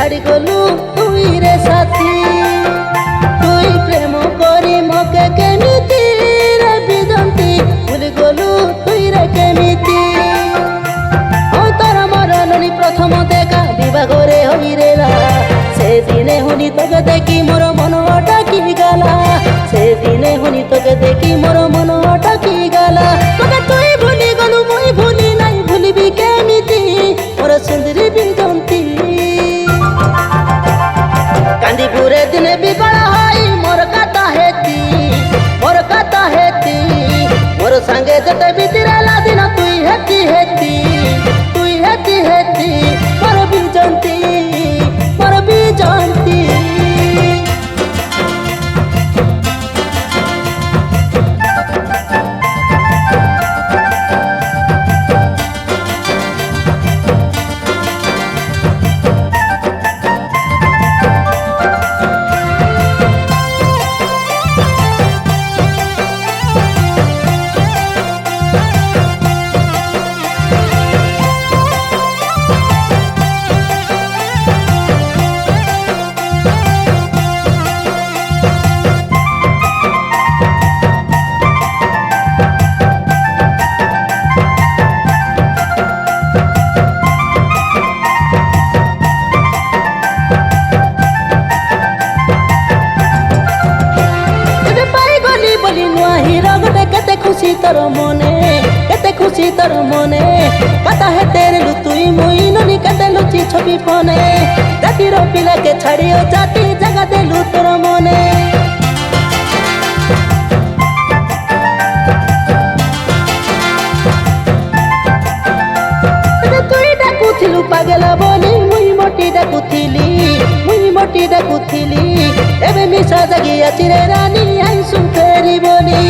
ছাড়ি গলু তুই রে সাথী তুই প্রেম করি মকে কেমিতি রে বিজন্তি ভুলি গলু তুই রে কেমিতি তোর মরণনি প্রথম দেখা বিবাহরে হই রেলা সেদিনে হুনি তোকে দেখি মোর মন অটকি গলা সেদিনে হুনি তোকে দেখি মোর মন অটকি গলা তোকে তুই ভুলি গলু মুই ভুলি নাই ভুলিবি কেমিতি মোর সুন্দরী বিজন্তি কান্দিপুরে দিনে বিকল হই মোর কথা হেতি মোর সাঙ্গে যেতে বিতিরেলা দিন তুই হেতি হেতি মোর বিজন্তি খুশি তোর মনে কথা হেতে রেলু তুই মুই ননি কেতে লুচি ছবি ফোনে জাতির পিলাকে ছাড়িও জাতি জাগা দেলু তোর মনে তুই ডাকুথিলু পাগলা বলি মুই মোটি ডাকুথিলি এবে মিশা জাগি আছি রে রানী আইসু ফেরি বলি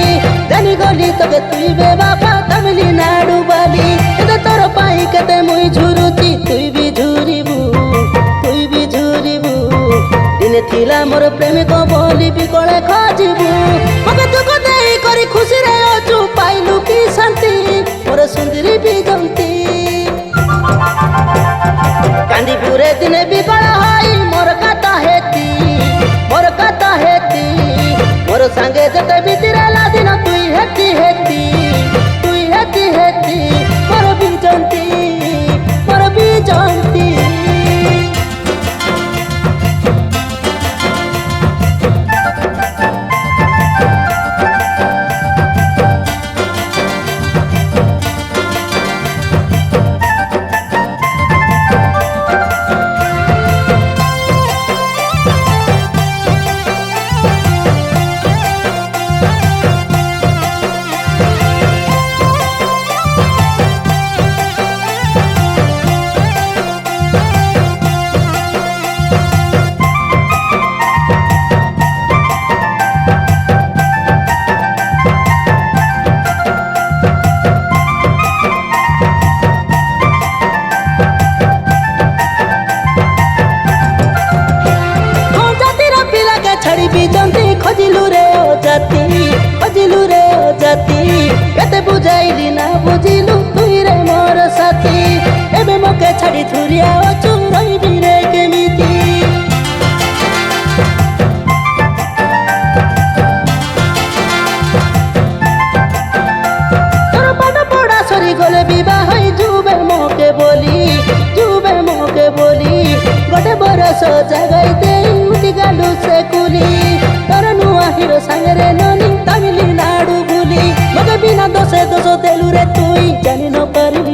জানি গলি তোকে তুই বে বাপা তামিলি নাড়ু বালি এতে তোর পাই কেতে মুই ঝুরুচি তুই বি ঝুরিবু দিনে থিলা মোর প্রেমিক বলি বিকলে খজিবু মকে দুঃখ দেই করি খুশি রে অচু পাইলু কি শান্তি মোর সুন্দরী বিজন্তি কান্দিপুরে দিনে বিকল হই মোর কথা হেতি মোর সাঙ্গে যেতে বিতিরেলা দিন তুই হেতি মোর বিজন্তি খজিলু রে ও জাতি কেতে বুঝাইলি না বুঝিলু তুই রে মোর সাথী এবে মকে ছাড়ি থুরিয়া অচু রইবি রে কেমিতি তোর পাঠ পড়া সরি গলে বিবাহ হই যুবে মকে বলি গোটে বরস জাগাই দেই উঠি গালু সে কুলি তোর নুয়া হিরো সাঙ্গরে ননি তামিলি নাড়ু ভুলি মকে বিনা দোষে দোষ দেলু রে তুই জানি ন পারিবি